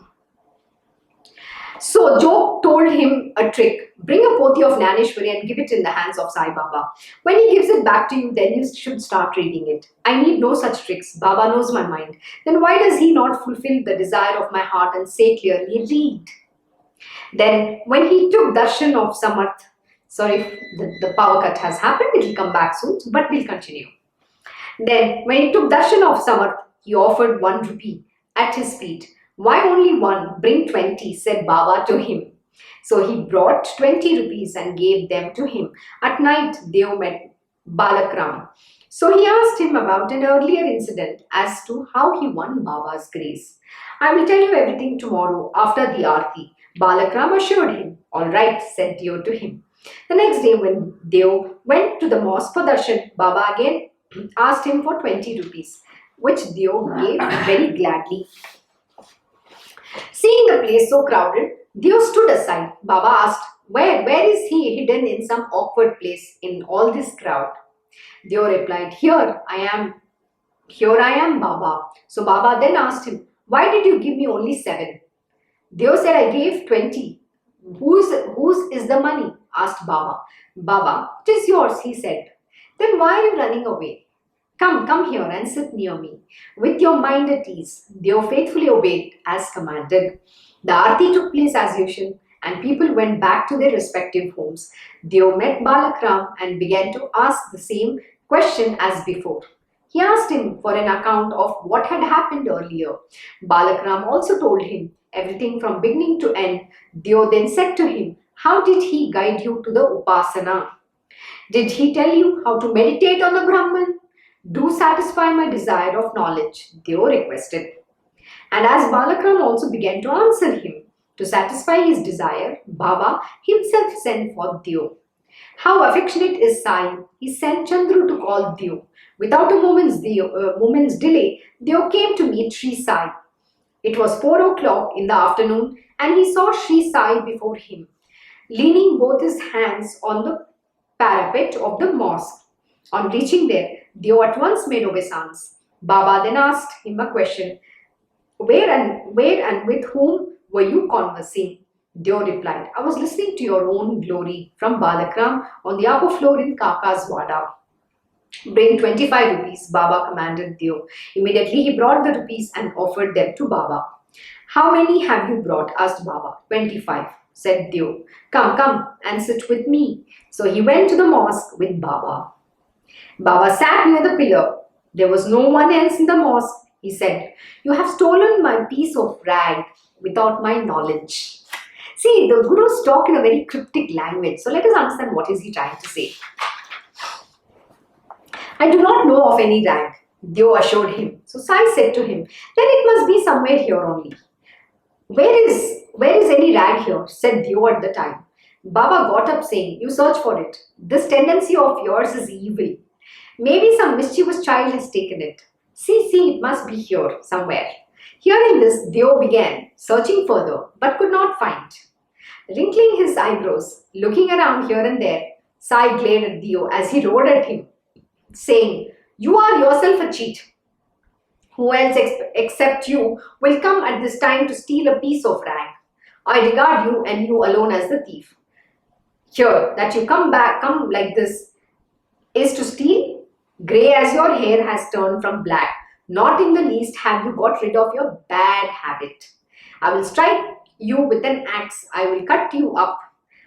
So Jog told him a trick. Bring a poti of Jnaneshwari and give it in the hands of Sai Baba. When he gives it back to you, then you should start reading it. I need no such tricks. Baba knows my mind. Then why does he not fulfill the desire of my heart and say clearly, read? Then when he took darshan of Samarth, the power cut has happened, it will come back soon, but we'll continue. Then when he took darshan of Samarth, he offered 1 rupee at his feet. Why only 1? Bring 20, said Baba to him. So he brought 20 rupees and gave them to him. At night, Deo met Balakram. So he asked him about an earlier incident as to how he won Baba's grace. I will tell you everything tomorrow after the Aarti. Balakram assured him. All right, said Deo to him. The next day when Deo went to the mosque for darshan, Baba again asked him for 20 rupees, which Deo gave very gladly. Seeing the place so crowded, Deo stood aside. Baba asked, where is he hidden in some awkward place in all this crowd? Deo replied, Here I am, Baba. So Baba then asked him, why did you give me only 7? Deo said, I gave 20. Whose is the money? Asked Baba. Baba, it is yours, he said. Then why are you running away? Come here and sit near me. With your mind at ease. Deo faithfully obeyed as commanded. The arti took place as usual and people went back to their respective homes. Deo met Balakram and began to ask the same question as before. He asked him for an account of what had happened earlier. Balakram also told him everything from beginning to end. Deo then said to him, how did he guide you to the Upasana? Did he tell you how to meditate on the Brahman? Do satisfy my desire of knowledge, Deo requested. And as Balakram also began to answer him, to satisfy his desire, Baba himself sent for Deo. How affectionate is Sai, he sent Chandru to call Deo. Without a moment's delay, Deo came to meet Shri Sai. It was 4 o'clock in the afternoon and he saw Shri Sai before him, leaning both his hands on the parapet of the mosque. On reaching there, Deo at once made obeisance. Baba then asked him a question. Where and with whom were you conversing? Deo replied, I was listening to your own glory from Balakram on the upper floor in Kaka's Wada. Bring 25 rupees, Baba commanded Deo. Immediately he brought the rupees and offered them to Baba. How many have you brought? Asked Baba. 25, said Deo. Come and sit with me. So he went to the mosque with Baba. Baba sat near the pillar. There was no one else in the mosque. He said, you have stolen my piece of rag without my knowledge. See, the Gurus talk in a very cryptic language. So let us understand what is he trying to say. I do not know of any rag, Deo assured him. So Sai said to him, then it must be somewhere here only. Where is any rag here? Said Deo at the time. Baba got up saying, you search for it. This tendency of yours is evil. Maybe some mischievous child has taken it. See, it must be here somewhere. Hearing this, Deo began searching further, but could not find. Wrinkling his eyebrows, looking around here and there, Sai glared at Deo as he roared at him, saying, you are yourself a cheat. Who else except you will come at this time to steal a piece of rag? I regard you and you alone as the thief. Here, that you come like this is to steal? Grey as your hair has turned from black, not in the least have you got rid of your bad habit. I will strike you with an axe, I will cut you up,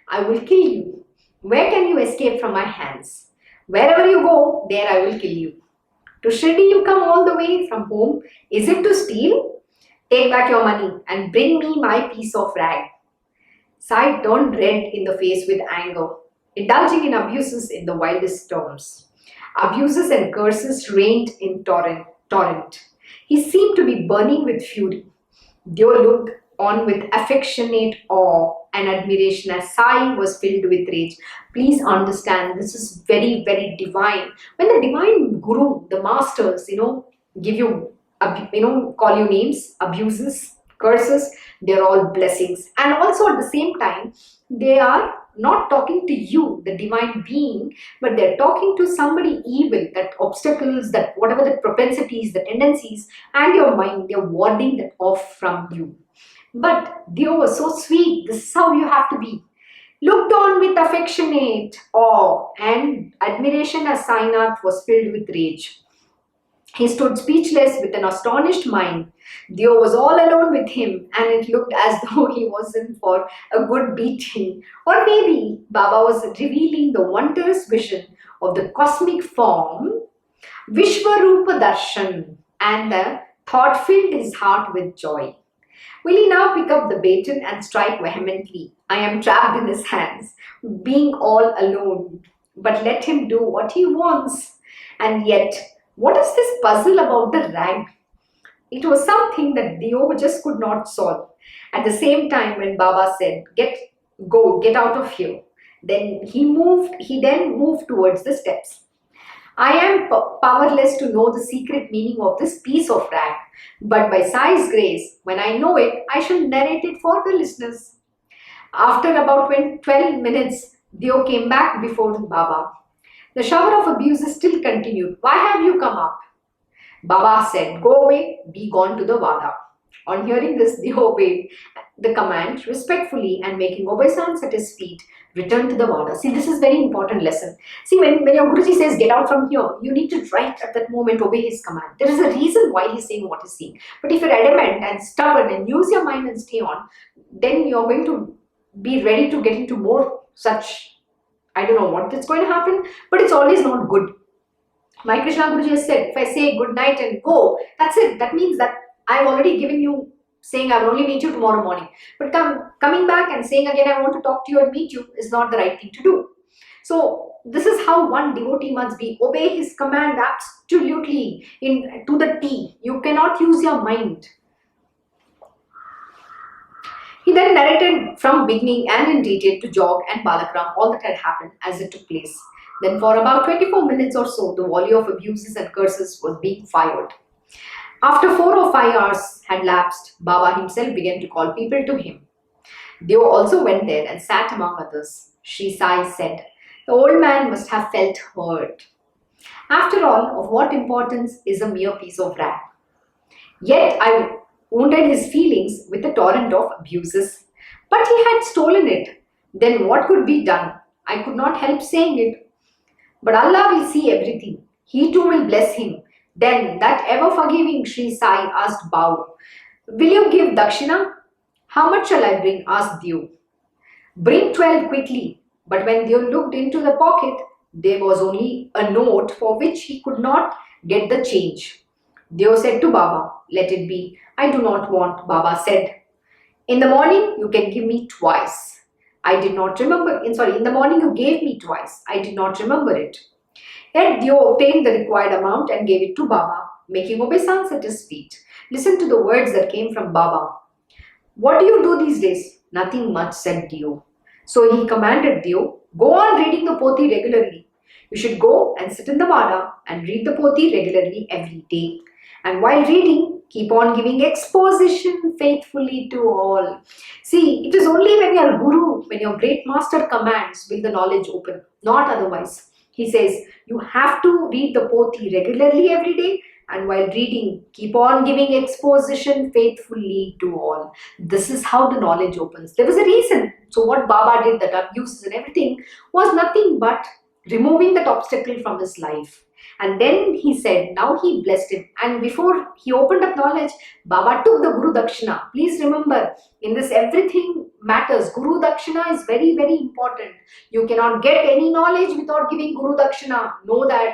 I will kill you. Where can you escape from my hands? Wherever you go, there I will kill you. To Shirdi you come all the way from home, is it to steal? Take back your money and bring me my piece of rag. Sai turned red in the face with anger, indulging in abuses in the wildest terms. Abuses and curses rained in torrent. He seemed to be burning with fury. Deo looked on with affectionate awe and admiration as Sai was filled with rage. Please understand, this is very, very divine. When the divine guru, the masters, give you, call you names, abuses, curses, they're all blessings. And also at the same time, they are not talking to you, the divine being, but they're talking to somebody evil, that obstacles, that whatever the propensities, the tendencies, and your mind, they're warding that off from you. But Deo was so sweet. This is how you have to be. Looked on with affectionate awe and admiration as Sainath was filled with rage. He stood speechless with an astonished mind. Deo was all alone with him and it looked as though he was in for a good beating. Or maybe Baba was revealing the wondrous vision of the cosmic form, Vishwarupa Darshan, and the thought filled his heart with joy. Will he now pick up the baton and strike vehemently? I am trapped in his hands, being all alone. But let him do what he wants. And yet, what is this puzzle about the rag? It was something that Deo just could not solve. At the same time, when Baba said, get out of here, Then he then moved towards the steps. I am powerless to know the secret meaning of this piece of rag, but by Sai's grace, when I know it, I shall narrate it for the listeners. After about 12 minutes, Dio came back before Baba. The shower of abuses still continued. Why have you come up? Baba said, go away, be gone to the Vada. On hearing this, Dio obeyed the command respectfully and making obeisance at his feet, returned to the Vada. See, this is very important lesson. See, when your Guruji says, get out from here, you need to right at that moment obey his command. There is a reason why he's saying what he's saying. But if you're adamant and stubborn and use your mind and stay on, then you're going to be ready to get into more such, I don't know what is going to happen, but it's always not good. My Krishna Guruji has said, if I say good night and go, that's it. That means that I've already given you, saying I will only meet you tomorrow morning. But coming back and saying again I want to talk to you and meet you is not the right thing to do. So this is how one devotee must be. Obey his command absolutely to the T. You cannot use your mind. He then narrated from beginning and in detail to Jog and Balakram all that had happened as it took place. Then for about 24 minutes or so, the volley of abuses and curses was being fired. After 4 or 5 hours had lapsed, Baba himself began to call people to him. Dio also went there and sat among others. Shri Sai said, the old man must have felt hurt. After all, of what importance is a mere piece of rag? Yet I wounded his feelings with a torrent of abuses. But he had stolen it. Then what could be done? I could not help saying it. But Allah will see everything. He too will bless him. Then that ever-forgiving Shri Sai asked Bau, will you give Dakshina? How much shall I bring? Asked Dio. Bring 12 quickly. But when Dio looked into the pocket, there was only a note for which he could not get the change. Dio said to Baba, let it be. I do not want. Baba said, in the morning you can give me twice. I did not remember. In the morning you gave me twice. I did not remember it. Yet Dio obtained the required amount and gave it to Baba, making obeisance at his feet. Listen to the words that came from Baba. What do you do these days? Nothing much, said Dio. So he commanded Dio, go on reading the Poti regularly. You should go and sit in the Vada and read the Poti regularly every day. And while reading, keep on giving exposition faithfully to all. See, it is only when your Guru, when your great master commands, will the knowledge open, not otherwise. He says, you have to read the Poti regularly every day, and while reading, keep on giving exposition faithfully to all. This is how the knowledge opens. There was a reason. So what Baba did, that abuses and everything, was nothing but removing that obstacle from his life. And then he said, now he blessed him. And before he opened up knowledge, Baba took the Guru Dakshina. Please remember, in this everything matters. Guru Dakshina is very, very important. You cannot get any knowledge without giving Guru Dakshina. Know that.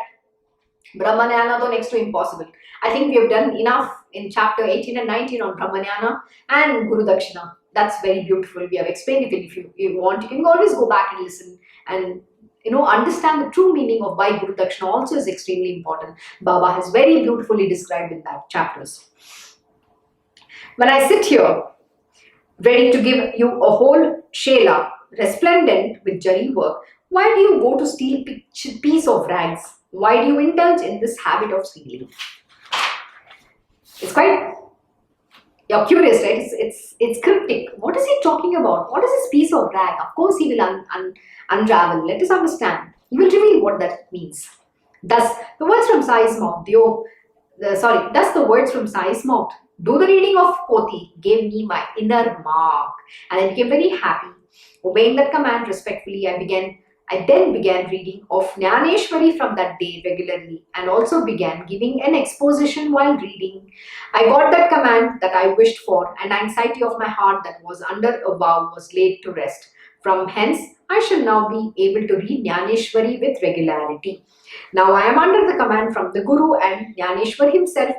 Brahmanyana though next to impossible. I think we have done enough in chapter 18 and 19 on Brahmanyana and Guru Dakshina. That's very beautiful. We have explained it. If you want, you can always go back and listen and understand the true meaning of why Guru Dakshina also is extremely important. Baba has very beautifully described in that chapters. When I sit here, ready to give you a whole shela, resplendent with jari work, why do you go to steal piece of rags? Why do you indulge in this habit of stealing? It's quite, you're curious, right? It's cryptic. What is he talking about? What is this piece of rag? Of course he will unravel. Let us understand. He will reveal what that means. Thus, the words from Sai's mouth, thus the words from Sai's mouth, do the reading of Poti gave me my inner mark. And I became very happy. Obeying that command respectfully, I then began reading of Jnaneshwari from that day regularly and also began giving an exposition while reading. I got that command that I wished for, and anxiety of my heart that was under a vow was laid to rest. From hence, I shall now be able to read Jnaneshwari with regularity. Now I am under the command from the Guru, and Jnaneshwar himself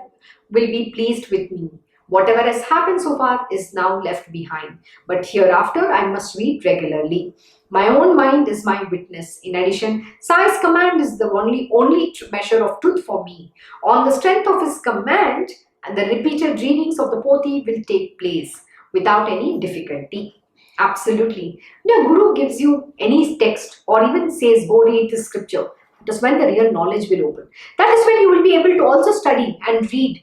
will be pleased with me. Whatever has happened so far is now left behind, but hereafter I must read regularly. My own mind is my witness. In addition, Sai's command is the only measure of truth for me. On the strength of his command, and the repeated readings of the Poti will take place without any difficulty. Absolutely. When a guru gives you any text or even says go read this scripture, that is when the real knowledge will open. That is when you will be able to also study and read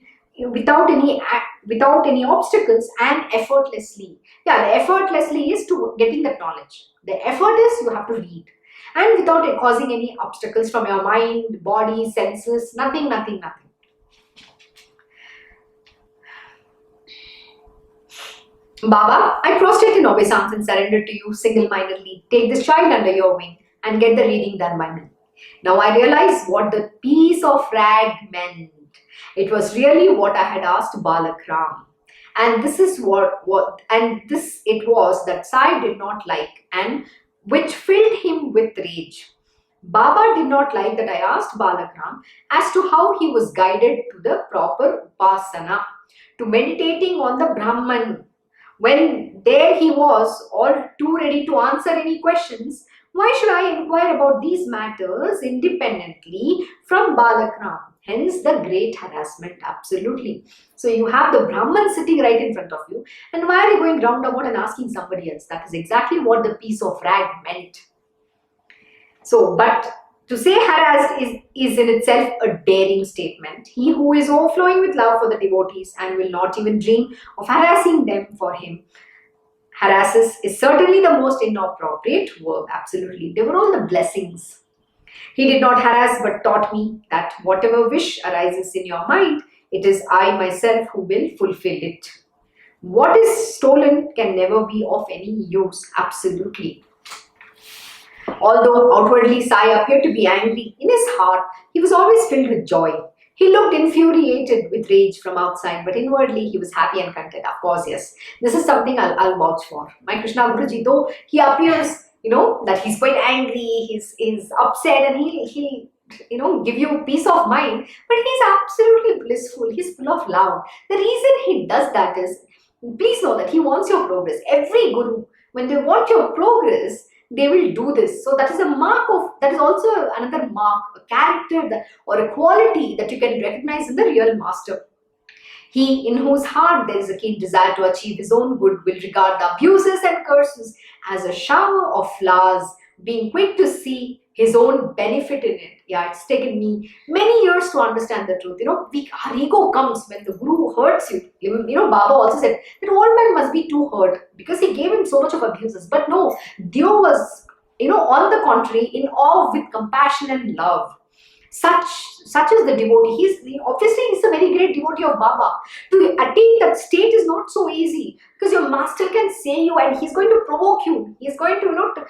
without any obstacles and effortlessly. Yeah, the effortlessly is to getting that knowledge. The effort is you have to read and without it causing any obstacles from your mind, body, senses, nothing, nothing, nothing. Baba, I prostrate in obeisance and surrender to you single-mindedly. Take this child under your wing and get the reading done by me. Now I realize what the piece of rag meant. It was really what I had asked Balakram. And this is this it was that Sai did not like and which filled him with rage. Baba did not like that I asked Balakram as to how he was guided to the proper upasana, to meditating on the Brahman. When there he was, all too ready to answer any questions, why should I inquire about these matters independently from Balakram? Hence the great harassment, absolutely. So you have the Brahman sitting right in front of you, and why are you going roundabout and asking somebody else? That is exactly what the piece of rag meant. So, but to say harassed is in itself a daring statement. He who is overflowing with love for the devotees and will not even dream of harassing them for him harasses is certainly the most inappropriate verb. Absolutely. They were all the blessings. He did not harass but taught me that whatever wish arises in your mind, it is I myself who will fulfill it. What is stolen can never be of any use. Absolutely. Although outwardly Sai appeared to be angry, in his heart he was always filled with joy. He looked infuriated with rage from outside, but inwardly he was happy and content. Of course, yes. This is something I'll vouch for. My Krishna Guruji, though he appears, that he's quite angry, he's upset, and he give you peace of mind, but he's absolutely blissful. He's full of love. The reason he does that is, please know that he wants your progress. Every guru, when they want your progress, they will do this. So that is that is also another mark, a character or a quality that you can recognize in the real master. He in whose heart there is a keen desire to achieve his own good will regard the abuses and curses as a shower of flowers, being quick to see his own benefit in it. Yeah, it's taken me many years to understand the truth. Our ego comes when the guru hurts you. Baba also said that old man must be too hurt because he gave him so much of abuses. But no, Dio was, on the contrary, in awe with compassion and love. Such is the devotee. Obviously he's a very great devotee of Baba. To attain that state is not so easy because your master can say you and he's going to provoke you. He's going to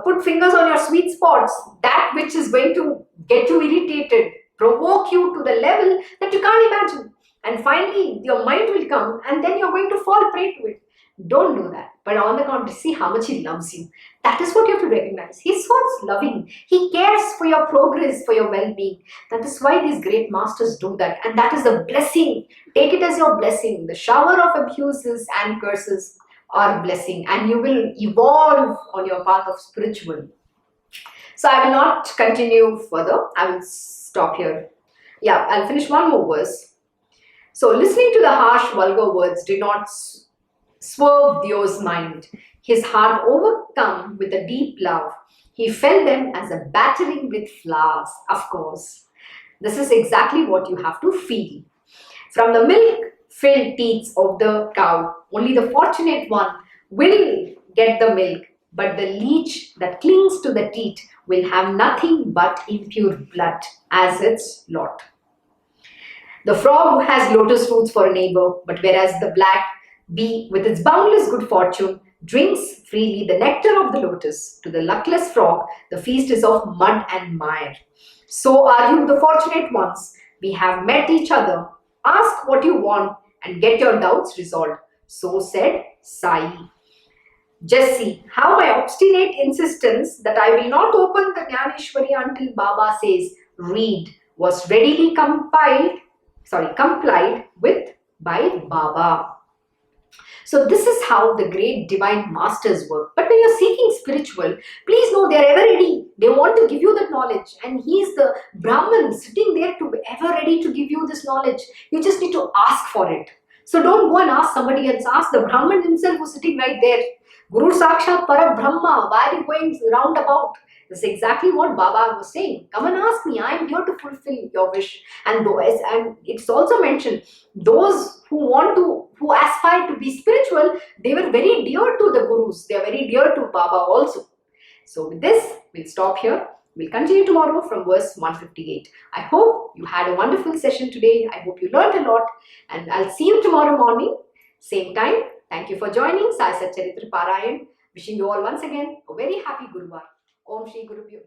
put fingers on your sweet spots, that which is going to get you irritated, provoke you to the level that you can't imagine. And finally your mind will come and then you're going to fall prey to it. Don't do that. But on the contrary, see how much he loves you. That is what you have to recognize. He's so loving. He cares for your progress, for your well-being. That is why these great masters do that. And that is the blessing. Take it as your blessing. The shower of abuses and curses are blessing. And you will evolve on your path of spiritual. So I will not continue further. I will stop here. Yeah, I'll finish one more verse. So listening to the harsh, vulgar words did not swerve Dio's mind. His heart overcome with a deep love, he felt them as a battering with flowers. Of course, this is exactly what you have to feel. From the milk-filled teats of the cow, only the fortunate one will get the milk, but the leech that clings to the teat will have nothing but impure blood as its lot. The frog has lotus roots for a neighbor, but whereas the black bee, with its boundless good fortune, drinks freely the nectar of the lotus, to the luckless frog, the feast is of mud and mire. So are you the fortunate ones. We have met each other. Ask what you want and get your doubts resolved. So said Sai. Just see how my obstinate insistence that I will not open the Jnaneshwari until Baba says read was readily complied with by Baba. So this is how the great divine masters work. But when you're seeking spiritual, please know they're ever ready. They want to give you that knowledge. And he's the Brahman sitting there to be ever ready to give you this knowledge. You just need to ask for it. So don't go and ask somebody else. Ask the Brahman himself who's sitting right there. Guru Sakshat Parabrahma, why are you going roundabout? This is exactly what Baba was saying. Come and ask me, I am here to fulfill your wish. And it's also mentioned, those who aspire to be spiritual, they were very dear to the Gurus. They are very dear to Baba also. So with this, we'll stop here. We'll continue tomorrow from verse 158. I hope you had a wonderful session today. I hope you learned a lot. And I'll see you tomorrow morning, same time. Thank you for joining Sai Satcharita Parayan. Wishing you all once again a very happy Guruvar. Om Shri Guru Bhyo.